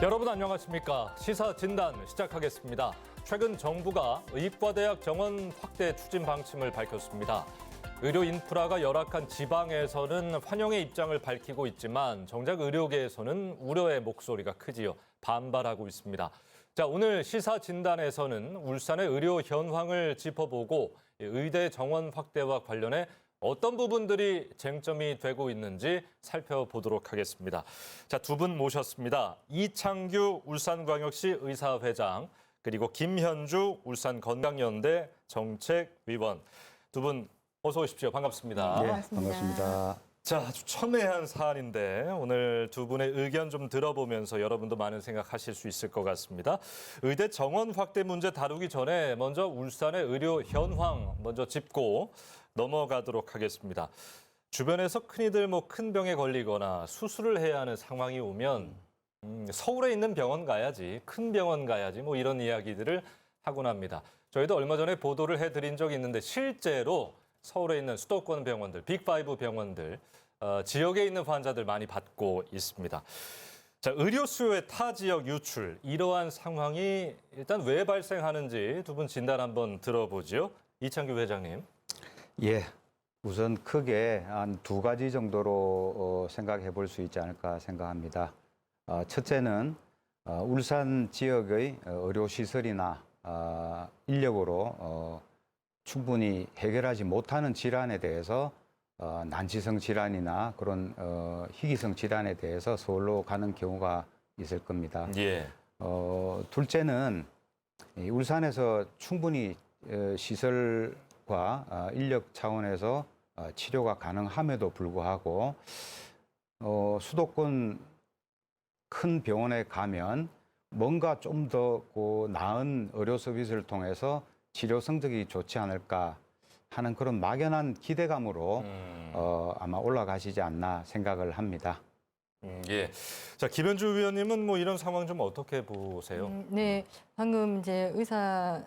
여러분 안녕하십니까? 시사 진단 시작하겠습니다. 최근 정부가 의과대학 정원 확대 추진 방침을 밝혔습니다. 의료 인프라가 열악한 지방에서는 환영의 입장을 밝히고 있지만 정작 의료계에서는 우려의 목소리가 크지요. 반발하고 있습니다. 자, 오늘 시사 진단에서는 울산의 의료 현황을 짚어보고 의대 정원 확대와 관련해 어떤 부분들이 쟁점이 되고 있는지 살펴보도록 하겠습니다. 자, 두 분 모셨습니다. 이창규 울산광역시 의사회장, 그리고 김현주 울산건강연대 정책위원. 두 분 어서 오십시오. 반갑습니다. 네, 반갑습니다. 자, 아주 첨예한 사안인데 오늘 두 분의 의견 좀 들어보면서 여러분도 많은 생각하실 수 있을 것 같습니다. 의대 정원 확대 문제 다루기 전에 먼저 울산의 의료 현황 먼저 짚고 넘어가도록 하겠습니다. 주변에서 흔히들 큰 병에 걸리거나 수술을 해야 하는 상황이 오면 서울에 있는 병원 가야지, 큰 병원 가야지 이런 이야기들을 하곤 합니다. 저희도 얼마 전에 보도를 해드린 적이 있는데 실제로 서울에 있는 수도권 병원들, 빅5 병원들, 지역에 있는 환자들 많이 받고 있습니다. 자, 의료 수요의 타 지역 유출, 이러한 상황이 일단 왜 발생하는지 두 분 진단 한번 들어보죠. 이창규 회장님. 예, 우선 크게 한 두 가지 정도로 생각해 볼 수 있지 않을까 생각합니다. 첫째는 울산 지역의 의료시설이나 인력으로 충분히 해결하지 못하는 질환에 대해서 난치성 질환이나 그런 희귀성 질환에 대해서 서울로 가는 경우가 있을 겁니다. 예. 둘째는 이 울산에서 충분히 시설과 인력 차원에서 치료가 가능함에도 불구하고 수도권 큰 병원에 가면 뭔가 좀 더 나은 의료 서비스를 통해서 치료 성적이 좋지 않을까 하는 그런 막연한 기대감으로 아마 올라가시지 않나 생각을 합니다. 예. 자, 김현주 위원님은 이런 상황 좀 어떻게 보세요? 네, 방금 이제 의사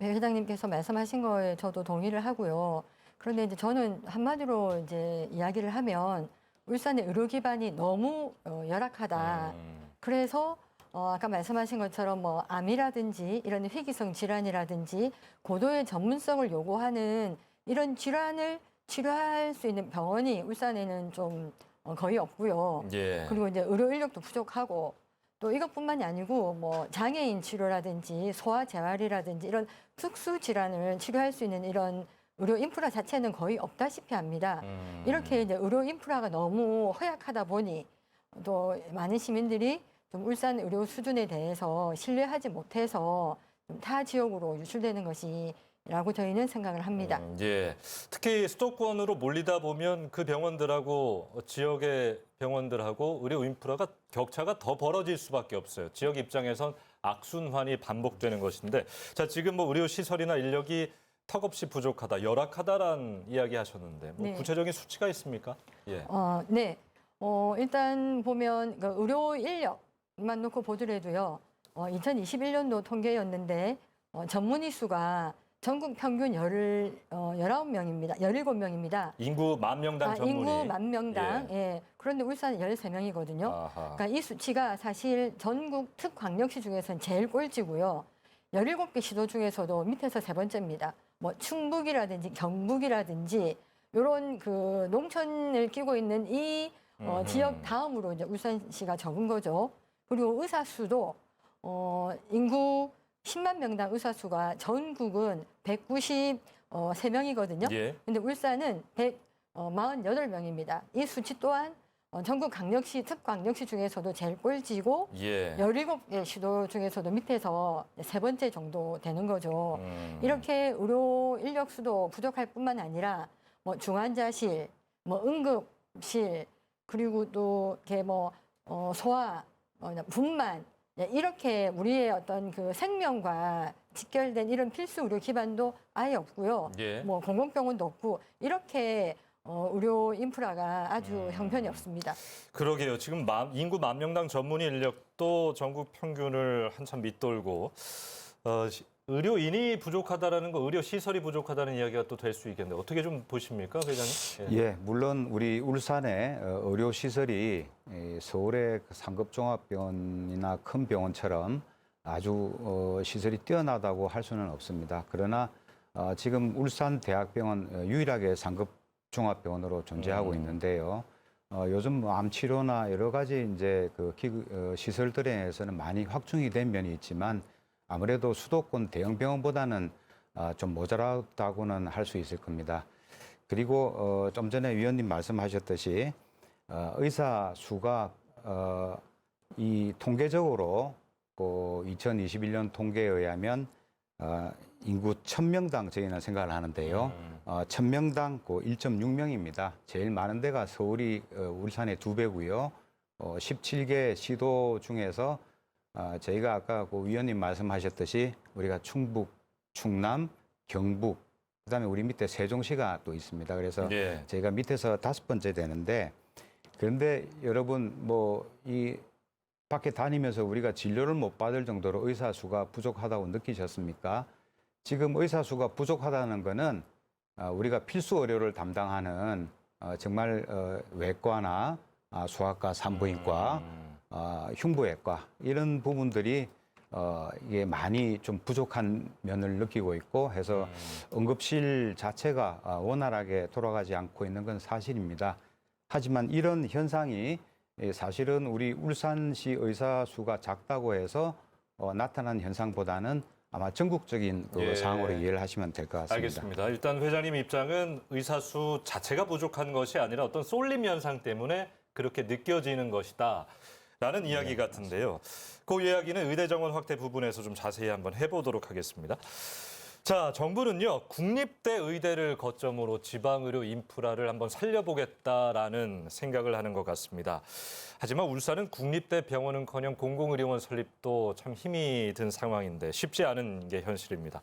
회장님께서 말씀하신 거에 저도 동의를 하고요. 그런데 이제 저는 한마디로 이제 이야기를 하면 울산의 의료 기반이 너무 열악하다. 그래서 아까 말씀하신 것처럼 암이라든지 이런 희귀성 질환이라든지 고도의 전문성을 요구하는 이런 질환을 치료할 수 있는 병원이 울산에는 좀 거의 없고요. 예. 그리고 이제 의료 인력도 부족하고 또 이것뿐만이 아니고 장애인 치료라든지 소아재활이라든지 이런 특수 질환을 치료할 수 있는 이런 의료 인프라 자체는 거의 없다시피 합니다. 이렇게 이제 의료 인프라가 너무 허약하다 보니 또 많은 시민들이 좀 울산 의료 수준에 대해서 신뢰하지 못해서 좀 타 지역으로 유출되는 것이라고 저희는 생각을 합니다. 예. 특히 수도권으로 몰리다 보면 그 병원들하고 지역의 병원들하고 의료 인프라가 격차가 더 벌어질 수밖에 없어요. 지역 입장에선 악순환이 반복되는 것인데, 자, 지금 의료 시설이나 인력이 턱없이 부족하다, 열악하다라는 이야기 하셨는데 네. 구체적인 수치가 있습니까? 예. 네. 일단 보면 의료 인력만 놓고 보더라도요. 2021년도 통계였는데 전문의 수가 전국 평균 19명입니다. 17명입니다. 인구 10,000명당 전문의. 인구 10,000명당. 예. 그런데 울산은 13명이거든요. 아하. 그러니까 이 수치가 사실 전국 특광역시 중에서는 제일 꼴찌고요. 17개 시도 중에서도 밑에서 세 번째입니다. 충북이라든지 경북이라든지 이런 그 농촌을 끼고 있는 이 지역 다음으로 이제 울산시가 적은 거죠. 그리고 의사 수도 인구 10만 명당 의사 수가 전국은 193명이거든요. 예. 근데 울산은 148명입니다. 이 수치 또한 전국 강력시, 특광역시 중에서도 제일 꼴찌고 예. 17개 시도 중에서도 밑에서 세 번째 정도 되는 거죠. 이렇게 의료 인력 수도 부족할 뿐만 아니라 중환자실, 응급실, 그리고 또 이렇게 소아, 분만 이렇게 우리의 어떤 그 생명과 직결된 이런 필수 의료 기반도 아예 없고요. 예. 공공병원도 없고 이렇게 의료 인프라가 아주 형편이 없습니다. 그러게요. 지금 인구 10,000명당 전문의 인력도 전국 평균을 한참 밑돌고 의료인이 부족하다라는 거, 의료 시설이 부족하다는 이야기가 또 될 수 있겠는데 어떻게 좀 보십니까, 회장님? 예, 물론 우리 울산의 의료 시설이 서울의 그 상급종합병원이나 큰 병원처럼 아주 시설이 뛰어나다고 할 수는 없습니다. 그러나 지금 울산대학병원 유일하게 상급종합병원으로 존재하고 있는데요. 요즘 뭐 암 치료나 여러 가지 이제 그 시설들에서는 많이 확충이 된 면이 있지만 아무래도 수도권 대형 병원보다는 좀 모자라다고는 할 수 있을 겁니다. 그리고 좀 전에 위원님 말씀하셨듯이 의사 수가 이 통계적으로 그 2021년 통계에 의하면 인구 1000명당 저희는 생각을 하는데요. 1000명당 그 1.6명입니다. 제일 많은 데가 서울이 울산의 2배고요. 17개 시도 중에서 저희가 아까 그 위원님 말씀하셨듯이 우리가 충북, 충남, 경북, 그다음에 우리 밑에 세종시가 또 있습니다. 그래서 예. 저희가 밑에서 5번째 되는데 그런데 여러분 뭐 이 밖에 다니면서 우리가 진료를 못 받을 정도로 의사 수가 부족하다고 느끼셨습니까? 지금 의사 수가 부족하다는 거는 우리가 필수 의료를 담당하는 정말 외과나 소아과, 산부인과, 흉부외과 이런 부분들이 이게 많이 좀 부족한 면을 느끼고 있고 해서 응급실 자체가 원활하게 돌아가지 않고 있는 건 사실입니다. 하지만 이런 현상이 사실은 우리 울산시 의사 수가 작다고 해서 나타난 현상보다는 아마 전국적인 그 예. 상황으로 이해를 하시면 될 것 같습니다. 알겠습니다. 일단 회장님 입장은 의사 수 자체가 부족한 것이 아니라 어떤 쏠림 현상 때문에 그렇게 느껴지는 것이다. 라는 이야기 같은데요. 그 이야기는 의대 정원 확대 부분에서 좀 자세히 한번 해보도록 하겠습니다. 자, 정부는요, 국립대 의대를 거점으로 지방의료 인프라를 한번 살려보겠다라는 생각을 하는 것 같습니다. 하지만 울산은 국립대 병원은커녕 공공의료원 설립도 참 힘이 든 상황인데 쉽지 않은 게 현실입니다.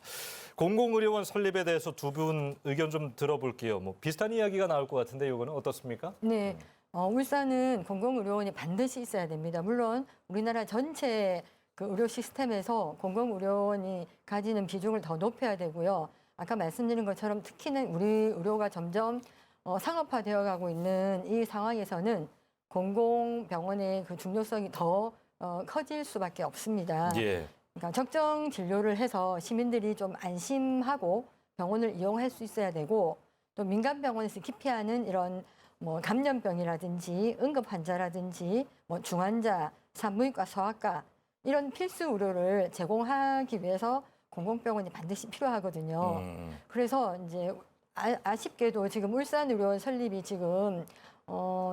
공공의료원 설립에 대해서 두 분 의견 좀 들어볼게요. 뭐 비슷한 이야기가 나올 것 같은데 이거는 어떻습니까? 네. 울산은 공공의료원이 반드시 있어야 됩니다. 물론 우리나라 전체 그 의료 시스템에서 공공의료원이 가지는 비중을 더 높여야 되고요. 아까 말씀드린 것처럼 특히는 우리 의료가 점점 상업화되어 가고 있는 이 상황에서는 공공병원의 그 중요성이 더 커질 수밖에 없습니다. 예. 그러니까 적정 진료를 해서 시민들이 좀 안심하고 병원을 이용할 수 있어야 되고 또 민간 병원에서 기피하는 이런 뭐 감염병이라든지 응급 환자라든지 뭐 중환자, 산부인과, 소아과 이런 필수 의료를 제공하기 위해서 공공병원이 반드시 필요하거든요. 그래서 이제 아쉽게도 지금 울산의료원 설립이 지금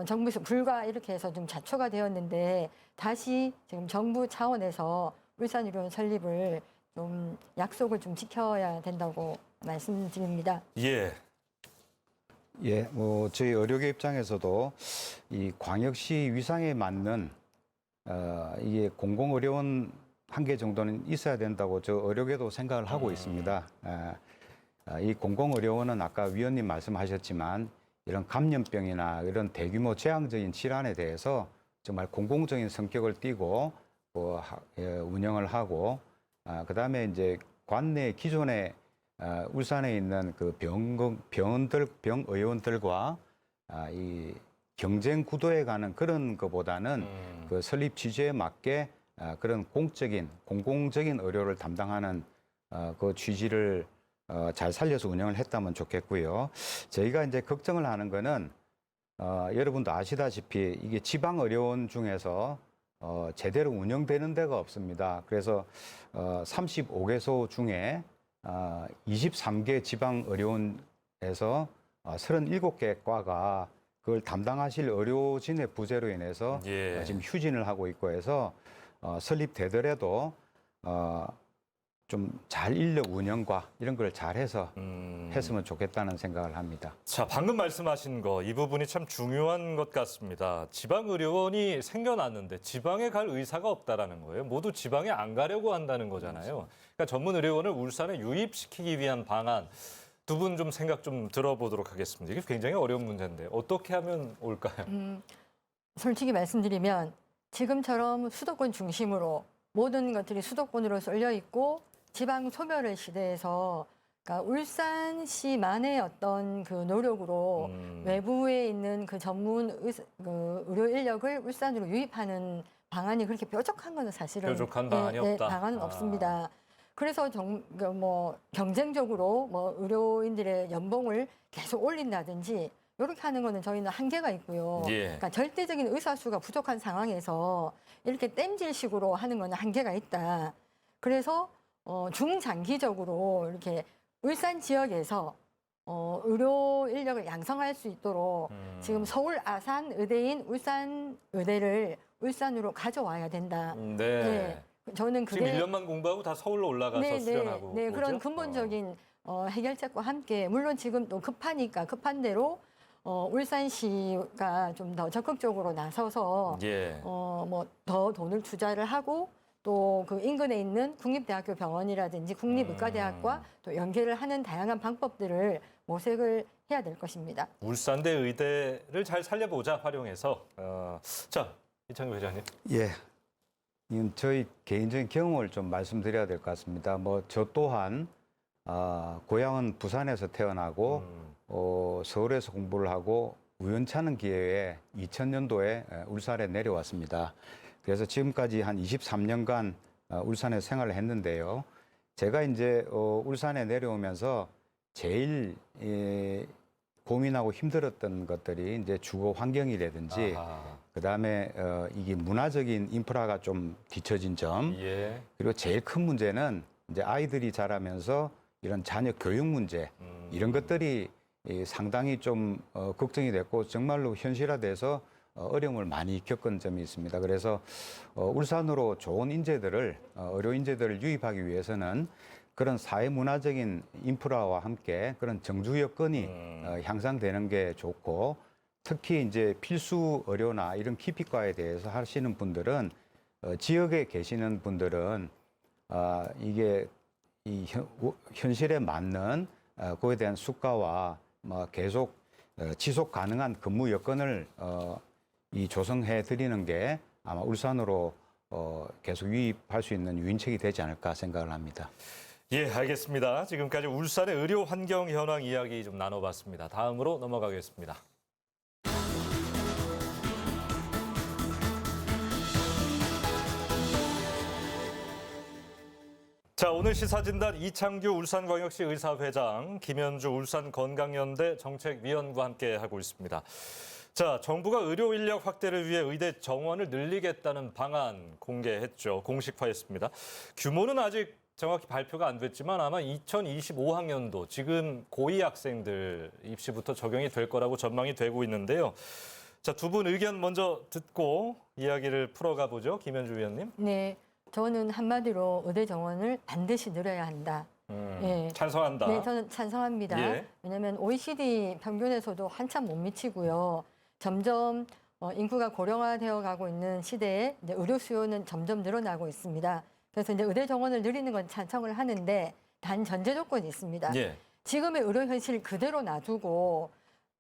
정부에서 불가 이렇게 해서 좀 자초가 되었는데 다시 지금 정부 차원에서 울산의료원 설립을 좀 약속을 좀 지켜야 된다고 말씀드립니다. 예. 예, 뭐 저희 의료계 입장에서도 이 광역시 위상에 맞는 이게 공공의료원 한 개 정도는 있어야 된다고 저 의료계도 생각을 하고 있습니다. 이 공공의료원은 아까 위원님 말씀하셨지만 이런 감염병이나 이런 대규모 재앙적인 질환에 대해서 정말 공공적인 성격을 띠고 운영을 하고 그다음에 이제 관내 기존에 울산에 있는 그 병의원들과 이 경쟁 구도에 가는 그런 것보다는 그 설립 취지에 맞게 그런 공공적인 의료를 담당하는 그 취지를 잘 살려서 운영을 했다면 좋겠고요. 저희가 이제 걱정을 하는 거는 여러분도 아시다시피 이게 지방 의료원 중에서 제대로 운영되는 데가 없습니다. 그래서 35개소 중에 23개 지방 의료원에서 37개 과가 그걸 담당하실 의료진의 부재로 인해서 예. 지금 휴진을 하고 있고 해서 설립되더라도 좀 잘 인력 운영과 이런 걸 잘해서 했으면 좋겠다는 생각을 합니다. 자, 방금 말씀하신 거 이 부분이 참 중요한 것 같습니다. 지방의료원이 생겨났는데 지방에 갈 의사가 없다라는 거예요. 모두 지방에 안 가려고 한다는 거잖아요. 그러니까 전문 의료원을 울산에 유입시키기 위한 방안 두 분 좀 생각 좀 들어보도록 하겠습니다. 이게 굉장히 어려운 문제인데 어떻게 하면 올까요? 솔직히 말씀드리면 지금처럼 수도권 중심으로 모든 것들이 수도권으로 쏠려 있고 지방 소멸의 시대에서 그러니까 울산시만의 어떤 그 노력으로 외부에 있는 그 전문 의료 인력을 울산으로 유입하는 방안이 그렇게 뾰족한 것은 사실은 뾰족한 방안이 없다. 방안은 없습니다. 그래서 뭐 경쟁적으로 뭐 의료인들의 연봉을 계속 올린다든지 이렇게 하는 거는 저희는 한계가 있고요. 예. 그러니까 절대적인 의사 수가 부족한 상황에서 이렇게 땜질식으로 하는 거는 한계가 있다. 그래서 중장기적으로 이렇게 울산 지역에서 의료 인력을 양성할 수 있도록 지금 서울 아산 의대인 울산 의대를 울산으로 가져와야 된다. 네. 저는 지금 그게 1년만 공부하고 다 서울로 올라가서 수련하고 네, 오죠? 그런 근본적인 해결책과 함께 물론 지금 또 급하니까 급한 대로 울산시가 좀 더 적극적으로 나서서 예. 뭐 더 돈을 투자를 하고 또 그 인근에 있는 국립대학교 병원이라든지 국립의과대학과 또 연계를 하는 다양한 방법들을 모색을 해야 될 것입니다. 울산대 의대를 잘 살려보자 활용해서 자 이창규 회장님. 예. 이건 저희 개인적인 경험을 좀 말씀드려야 될 것 같습니다. 뭐 저 또한 고향은 부산에서 태어나고 서울에서 공부를 하고 우연찮은 기회에 2000년도에 울산에 내려왔습니다. 그래서 지금까지 한 23년간 울산에 생활을 했는데요. 제가 이제 울산에 내려오면서 제일 고민하고 힘들었던 것들이 이제 주거 환경이라든지 그다음에 이게 문화적인 인프라가 좀 뒤처진 점, 예. 그리고 제일 큰 문제는 이제 아이들이 자라면서 이런 자녀 교육 문제 이런 것들이 상당히 좀 걱정이 됐고 정말로 현실화돼서 어려움을 많이 겪은 점이 있습니다. 그래서 울산으로 좋은 인재들을 의료 인재들을 유입하기 위해서는 그런 사회 문화적인 인프라와 함께 그런 정주 여건이 향상되는 게 좋고 특히 이제 필수 의료나 이런 기피과에 대해서 하시는 분들은 지역에 계시는 분들은 이게 이 현실에 맞는 그에 대한 수가와 뭐 계속 지속 가능한 근무 여건을 이 조성해 드리는 게 아마 울산으로 계속 유입할 수 있는 유인책이 되지 않을까 생각을 합니다. 예, 알겠습니다. 지금까지 울산의 의료 환경 현황 이야기 좀 나눠봤습니다. 다음으로 넘어가겠습니다. 자, 오늘 시사진단 이창규 울산광역시 의사회장, 김현주 울산건강연대 정책위원과 함께 하고 있습니다. 자, 정부가 의료 인력 확대를 위해 의대 정원을 늘리겠다는 방안 공개했죠. 공식화했습니다. 규모는 아직 정확히 발표가 안 됐지만 아마 2025학년도 지금 고2 학생들 입시부터 적용이 될 거라고 전망이 되고 있는데요. 자, 두 분 의견 먼저 듣고 이야기를 풀어가 보죠. 김현주 위원님. 네, 저는 한마디로 의대 정원을 반드시 늘려야 한다. 예. 찬성한다. 네, 저는 찬성합니다. 예. 왜냐하면 OECD 평균에서도 한참 못 미치고요. 점점 인구가 고령화되어 가고 있는 시대에 이제 의료 수요는 점점 늘어나고 있습니다. 그래서 이제 의대 정원을 늘리는 건 찬성을 하는데 단 전제 조건이 있습니다. 예. 지금의 의료 현실 그대로 놔두고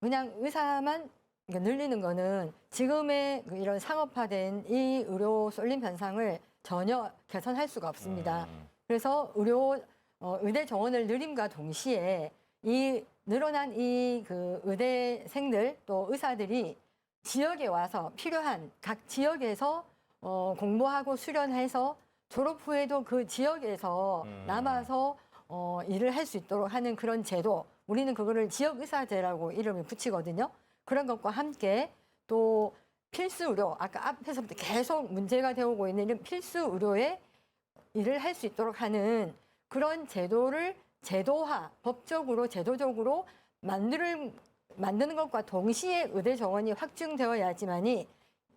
그냥 의사만 늘리는 거는 지금의 이런 상업화된 이 의료 쏠림 현상을 전혀 개선할 수가 없습니다. 그래서 의대 정원을 늘림과 동시에 이 늘어난 이 그 의대생들 또 의사들이 지역에 와서 필요한 각 지역에서 공부하고 수련해서 졸업 후에도 그 지역에서 남아서 일을 할 수 있도록 하는 그런 제도, 우리는 그거를 지역의사제라고 이름을 붙이거든요. 그런 것과 함께 또 필수 의료, 아까 앞에서부터 계속 문제가 되어오고 있는 이런 필수 의료에 일을 할 수 있도록 하는 그런 제도를 제도화, 법적으로 제도적으로 만드는 것과 동시에 의대 정원이 확충되어야지만이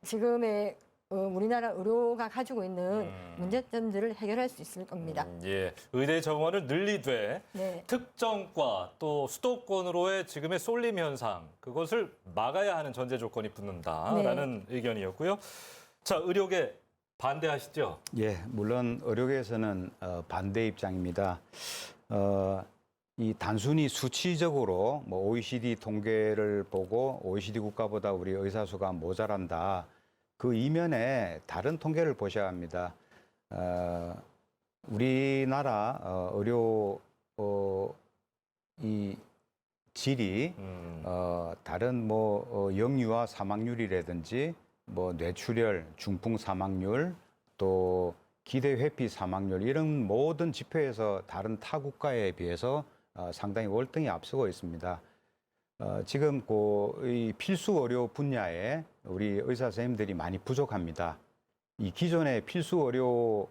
지금의 우리나라 의료가 가지고 있는 문제점들을 해결할 수 있을 겁니다. 예, 의대 정원을 늘리되 네. 특정과 또 수도권으로의 지금의 쏠림 현상 그것을 막아야 하는 전제 조건이 붙는다라는 의견이었고요. 자, 의료계 반대하시죠? 예, 물론 의료계에서는 반대 입장입니다. 이 단순히 수치적으로 뭐 OECD 통계를 보고 OECD 국가보다 우리 의사 수가 모자란다. 그 이면에 다른 통계를 보셔야 합니다. 우리나라 의료 이 질이 다른 뭐 영유아 사망률이라든지 뭐 뇌출혈, 중풍 사망률, 또 기대 회피 사망률 이런 모든 지표에서 다른 타 국가에 비해서 상당히 월등히 앞서고 있습니다. 지금 이 필수 의료 분야에 우리 의사 선생님들이 많이 부족합니다. 이 기존의 필수 의료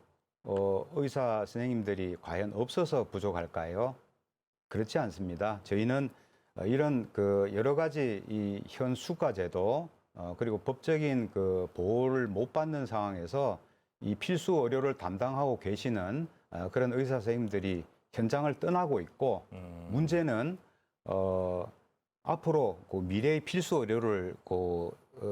의사 선생님들이 과연 없어서 부족할까요? 그렇지 않습니다. 저희는 이런 그 여러 가지 이 현 수가 제도 그리고 법적인 그 보호를 못 받는 상황에서 이 필수 의료를 담당하고 계시는 그런 의사 선생님들이 현장을 떠나고 있고 문제는 앞으로 그 미래의 필수 의료를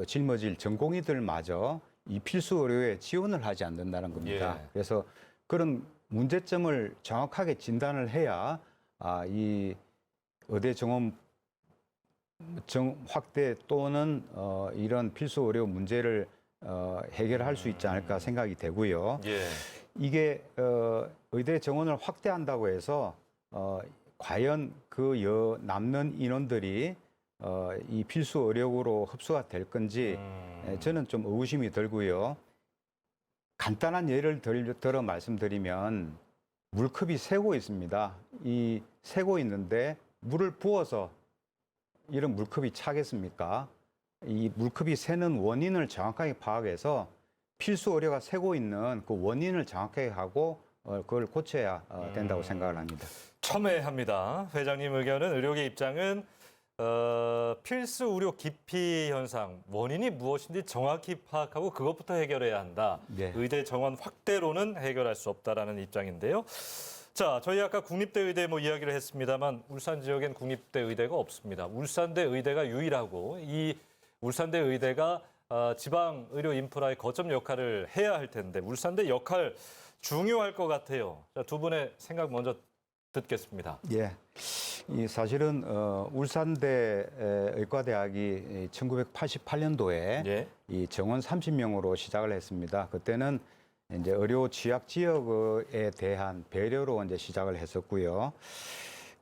짊어질 전공의들마저 이 필수 의료에 지원을 하지 않는다는 겁니다. 예. 그래서 그런 문제점을 정확하게 진단을 해야 이 의대 정원 확대 또는 이런 필수 의료 문제를 해결할 수 있지 않을까 생각이 되고요. 예. 이게 의대 정원을 확대한다고 해서 과연 그 남는 인원들이 이 필수 의료로 흡수가 될 건지 저는 좀 의구심이 들고요. 간단한 예를 들어 말씀드리면 물컵이 새고 있습니다. 이 새고 있는데 물을 부어서 이런 물컵이 차겠습니까? 이 물컵이 새는 원인을 정확하게 파악해서 필수 의료가 새고 있는 그 원인을 정확하게 하고 그걸 고쳐야 된다고 생각을 합니다. 첨예합니다. 회장님 의견은 의료계 입장은 필수 의료 기피 현상 원인이 무엇인지 정확히 파악하고 그것부터 해결해야 한다. 네. 의대 정원 확대로는 해결할 수 없다라는 입장인데요. 자, 저희 아까 국립대 의대 뭐 이야기를 했습니다만 울산 지역엔 국립대 의대가 없습니다. 울산대 의대가 유일하고 이 울산대 의대가 지방 의료 인프라의 거점 역할을 해야 할 텐데 울산대 역할 중요할 것 같아요. 자, 두 분의 생각 먼저 듣겠습니다. 예. 이 사실은 울산대 의과대학이 1988년도에 예. 이 정원 30명으로 시작을 했습니다. 그때는 이제 의료 취약 지역에 대한 배려로 이제 시작을 했었고요.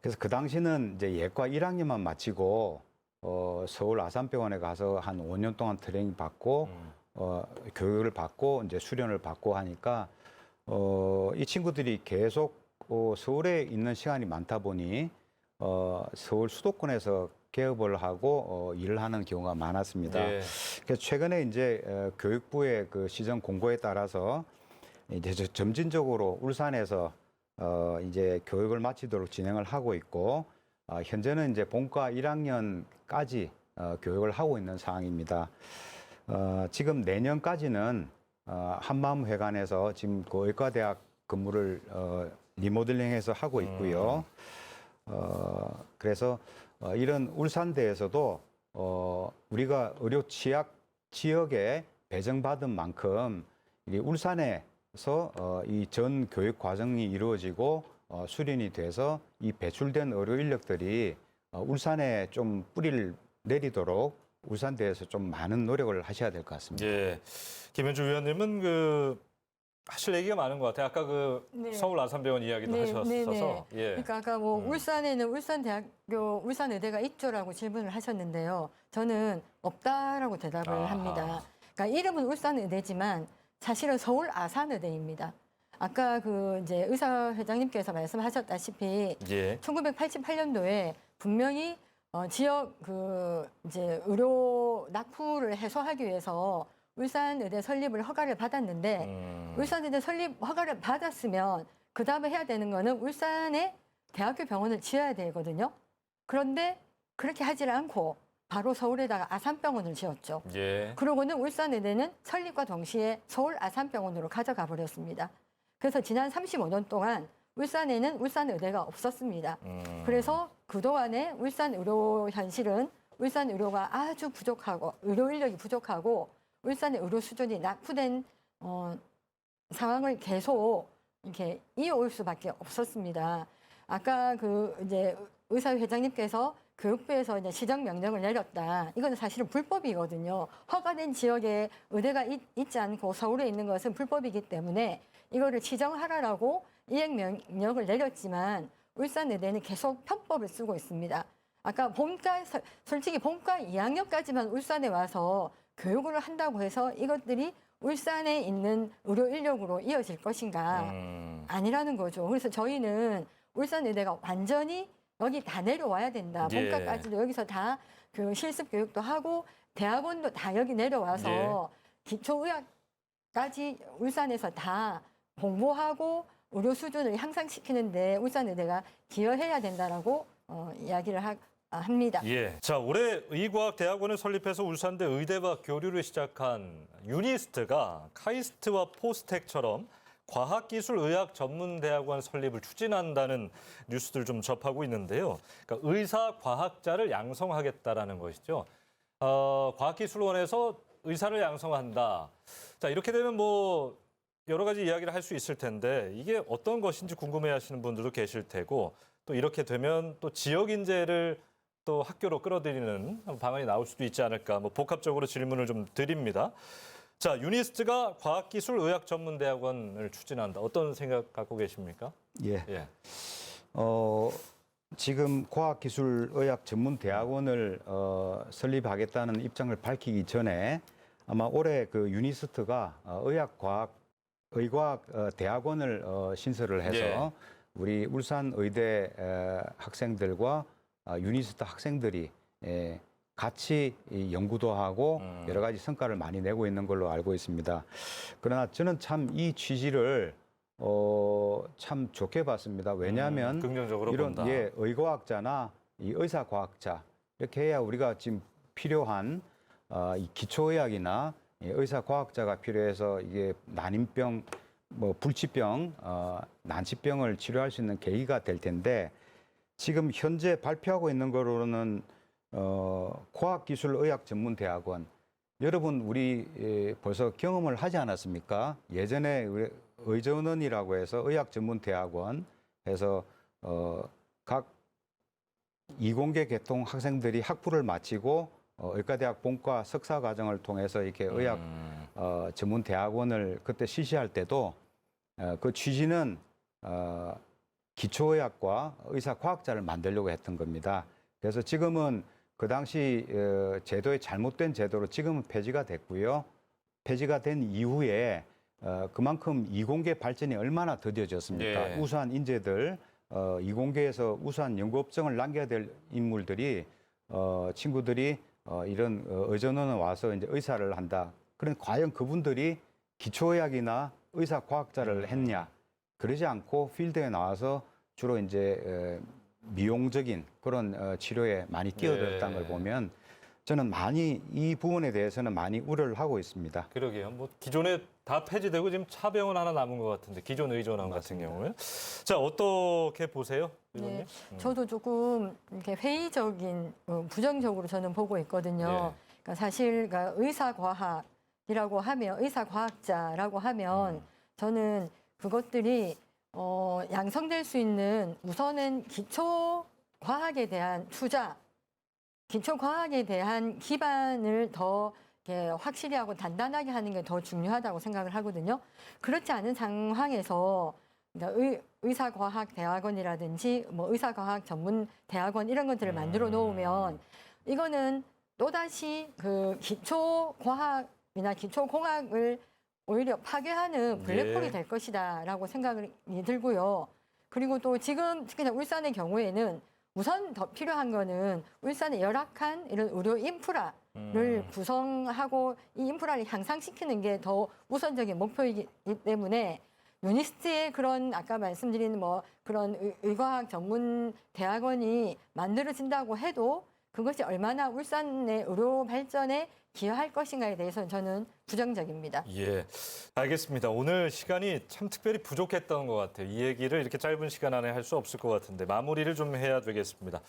그래서 그 당시는 이제 예과 1학년만 마치고 서울 아산병원에 가서 한 5년 동안 트레이닝 받고 교육을 받고 이제 수련을 받고 하니까 이 친구들이 계속 서울에 있는 시간이 많다 보니 서울 수도권에서 개업을 하고 일을 하는 경우가 많았습니다. 예. 그래서 최근에 이제 교육부의 그 시정 공고에 따라서 이제 점진적으로 울산에서 이제 교육을 마치도록 진행을 하고 있고 현재는 이제 본과 1학년까지 교육을 하고 있는 상황입니다. 지금 내년까지는 한마음회관에서 지금 그 의과대학 근무를 리모델링해서 하고 있고요. 그래서 이런 울산대에서도 우리가 의료 취약 지역에 배정받은 만큼 이 울산에서 이 전 교육 과정이 이루어지고 수련이 돼서 이 배출된 의료 인력들이 울산에 좀 뿌리를 내리도록 울산대에서 좀 많은 노력을 하셔야 될 것 같습니다. 예. 김현주 위원님은 하실 얘기가 많은 것 같아요. 아까 네. 서울 아산병원 이야기도 네, 하셨어서. 네, 네. 예. 그러니까 아까 뭐 울산에는 울산대학교, 울산의대가 있죠라고 질문을 하셨는데요. 저는 없다라고 대답을 아하. 합니다. 그러니까 이름은 울산의대지만 사실은 서울 아산의대입니다. 아까 그 이제 의사 회장님께서 말씀하셨다시피 예. 1988년도에 분명히 지역 그 이제 의료 낙후를 해소하기 위해서 울산의대 설립을 허가를 받았는데 울산의대 설립 허가를 받았으면 그 다음에 해야 되는 거는 울산에 대학교 병원을 지어야 되거든요. 그런데 그렇게 하질 않고 바로 서울에다가 아산병원을 지었죠. 예. 그러고는 울산의대는 설립과 동시에 서울 아산병원으로 가져가 버렸습니다. 그래서 지난 35년 동안 울산에는 울산의대가 없었습니다. 그래서 그동안에 울산 의료 현실은 울산 의료가 아주 부족하고 의료 인력이 부족하고 울산의 의료 수준이 낙후된 상황을 계속 이렇게 이어올 수밖에 없었습니다. 아까 그 이제 의사 회장님께서 교육부에서 이제 시정 명령을 내렸다. 이건 사실은 불법이거든요. 허가된 지역에 의대가 있지 않고 서울에 있는 것은 불법이기 때문에 이거를 시정하라라고 이행 명령을 내렸지만 울산의대는 계속 편법을 쓰고 있습니다. 아까 솔직히 본과 2학년까지만 울산에 와서 교육을 한다고 해서 이것들이 울산에 있는 의료 인력으로 이어질 것인가? 아니라는 거죠. 그래서 저희는 울산의대가 완전히 여기 다 내려와야 된다. 예. 본과까지도 여기서 다 그 실습 교육도 하고 대학원도 다 여기 내려와서 예. 기초의학까지 울산에서 다 공부하고 의료 수준을 향상시키는데 울산의대가 기여해야 된다라고 이야기를 합니다. 예. 자, 올해 의과학대학원을 설립해서 울산대 의대와 교류를 시작한 유니스트가 카이스트와 포스텍처럼 과학기술의학전문대학원 설립을 추진한다는 뉴스들 좀 접하고 있는데요. 그러니까 의사과학자를 양성하겠다라는 것이죠. 과학기술원에서 의사를 양성한다. 자, 이렇게 되면 뭐 여러 가지 이야기를 할 수 있을 텐데 이게 어떤 것인지 궁금해하시는 분들도 계실 테고 또 이렇게 되면 또 지역 인재를 또 학교로 끌어들이는 방안이 나올 수도 있지 않을까. 뭐 복합적으로 질문을 좀 드립니다. 자, 유니스트가 과학기술의학전문대학원을 추진한다. 어떤 생각 갖고 계십니까? 예. 예. 지금 과학기술의학전문대학원을 설립하겠다는 입장을 밝히기 전에 아마 올해 그 유니스트가 의과학 대학원을 신설을 해서 예. 우리 울산 의대 학생들과 유니스트 학생들이 같이 연구도 하고 여러 가지 성과를 많이 내고 있는 걸로 알고 있습니다. 그러나 저는 참 이 취지를 참 좋게 봤습니다. 왜냐하면 긍정적으로 이런 본다. 의과학자나 이 의사과학자 이렇게 해야 우리가 지금 필요한 이 기초의학이나 의사과학자가 필요해서 이게 난임병, 뭐 불치병, 난치병을 치료할 수 있는 계기가 될 텐데 지금 현재 발표하고 있는 거로는 과학기술의학전문대학원 여러분 우리 벌써 경험을 하지 않았습니까? 예전에 의전원이라고 해서 의학전문대학원 해서 각 이공계 계통 학생들이 학부를 마치고 의과대학 본과 석사 과정을 통해서 이렇게 의학 전문대학원을 그때 실시할 때도 그 취지는 기초의학과 의사과학자를 만들려고 했던 겁니다. 그래서 지금은 그 당시 제도의 잘못된 제도로 지금은 폐지가 됐고요. 폐지가 된 이후에 그만큼 이공계 발전이 얼마나 더뎌졌습니까? 예. 우수한 인재들, 이공계에서 우수한 연구업적을 남겨야 될 인물들이 친구들이 이런 의전원에 와서 이제 의사를 한다. 그런데 과연 그분들이 기초의학이나 의사과학자를 했냐? 그러지 않고 필드에 나와서 주로 이제 미용적인 그런 치료에 많이 뛰어들었다는 걸 보면 저는 많이 이 부분에 대해서는 많이 우려를 하고 있습니다. 그러게요. 뭐 기존에 다 폐지되고 지금 차병원 하나 남은 것 같은데 기존 의전원 같은 경우에. 자, 어떻게 보세요? 의원님? 네, 저도 조금 이렇게 회의적인 부정적으로 저는 보고 있거든요. 예. 그러니까 사실 그러니까 의사과학이라고 하면 의사과학자라고 하면 저는 그것들이 양성될 수 있는 우선은 기초 과학에 대한 투자, 기초 과학에 대한 기반을 더 이렇게 확실히 하고 단단하게 하는 게 더 중요하다고 생각을 하거든요. 그렇지 않은 상황에서 그러니까 의사과학대학원이라든지 뭐 의사과학 전문 대학원 이런 것들을 만들어 놓으면 이거는 또다시 그 기초 과학이나 기초 공학을 오히려 파괴하는 블랙홀이 예. 될 것이다라고 생각이 들고요. 그리고 또 지금 특히나 울산의 경우에는 우선 더 필요한 거는 울산의 열악한 이런 의료 인프라를 구성하고 이 인프라를 향상시키는 게 더 우선적인 목표이기 때문에 유니스트의 그런 아까 말씀드린 뭐 그런 의과학 전문 대학원이 만들어진다고 해도 그것이 얼마나 울산의 의료 발전에 기여할 것인가에 대해서는 저는 부정적입니다. 예, 알겠습니다. 오늘 시간이 참 특별히 부족했던 것 같아요. 이 얘기를 이렇게 짧은 시간 안에 할 수 없을 것 같은데 마무리를 좀 해야 되겠습니다.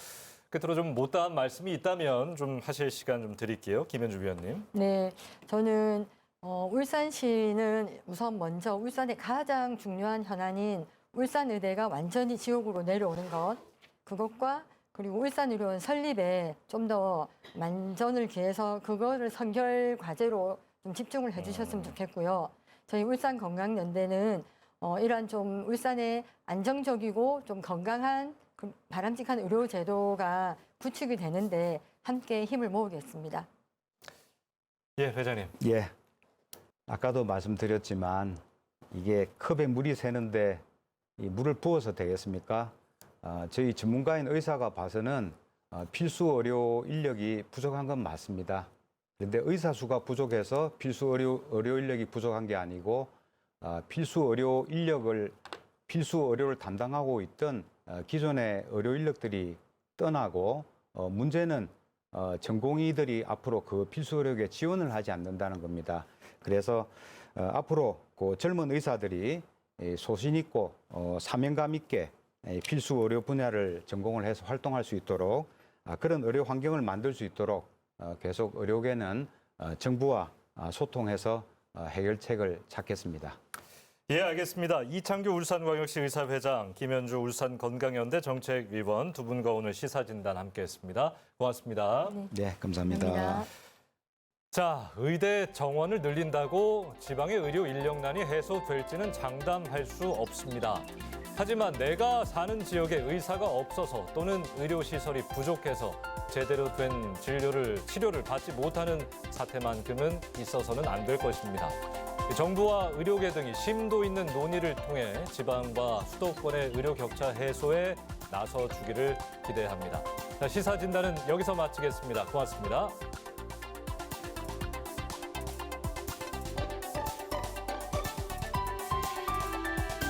끝으로 좀 못다한 말씀이 있다면 좀 하실 시간 좀 드릴게요. 김현주 위원님. 네, 저는 울산시는 우선 먼저 울산의 가장 중요한 현안인 울산의대가 완전히 지옥으로 내려오는 것, 그것과 그리고 울산의료원 설립에 좀 더 만전을 기해서 그거를 선결 과제로 좀 집중을 해주셨으면 좋겠고요. 저희 울산건강연대는 이러한 좀 울산의 안정적이고 좀 건강한 바람직한 의료 제도가 구축이 되는데 함께 힘을 모으겠습니다. 예, 회장님. 예. 아까도 말씀드렸지만 이게 컵에 물이 새는데 이 물을 부어서 되겠습니까? 저희 전문가인 의사가 봐서는 필수 의료 인력이 부족한 건 맞습니다. 그런데 의사 수가 부족해서 필수 의료 인력이 부족한 게 아니고 필수 의료를 담당하고 있던 기존의 의료 인력들이 떠나고 문제는 전공의들이 앞으로 그 필수 의료에 지원을 하지 않는다는 겁니다. 그래서 앞으로 그 젊은 의사들이 소신 있고 사명감 있게 필수 의료 분야를 전공을 해서 활동할 수 있도록 그런 의료 환경을 만들 수 있도록 계속 의료계는 정부와 소통해서 해결책을 찾겠습니다. 예, 알겠습니다. 이창규 울산광역시 의사회장, 김현주 울산건강연대 정책위원 두 분과 오늘 시사진단 함께했습니다. 고맙습니다. 네, 감사합니다. 감사합니다. 자, 의대 정원을 늘린다고 지방의 의료 인력난이 해소될지는 장담할 수 없습니다. 하지만 내가 사는 지역에 의사가 없어서 또는 의료시설이 부족해서 제대로 된 치료를 받지 못하는 사태만큼은 있어서는 안 될 것입니다. 정부와 의료계 등이 심도 있는 논의를 통해 지방과 수도권의 의료 격차 해소에 나서주기를 기대합니다. 자, 시사진단은 여기서 마치겠습니다. 고맙습니다.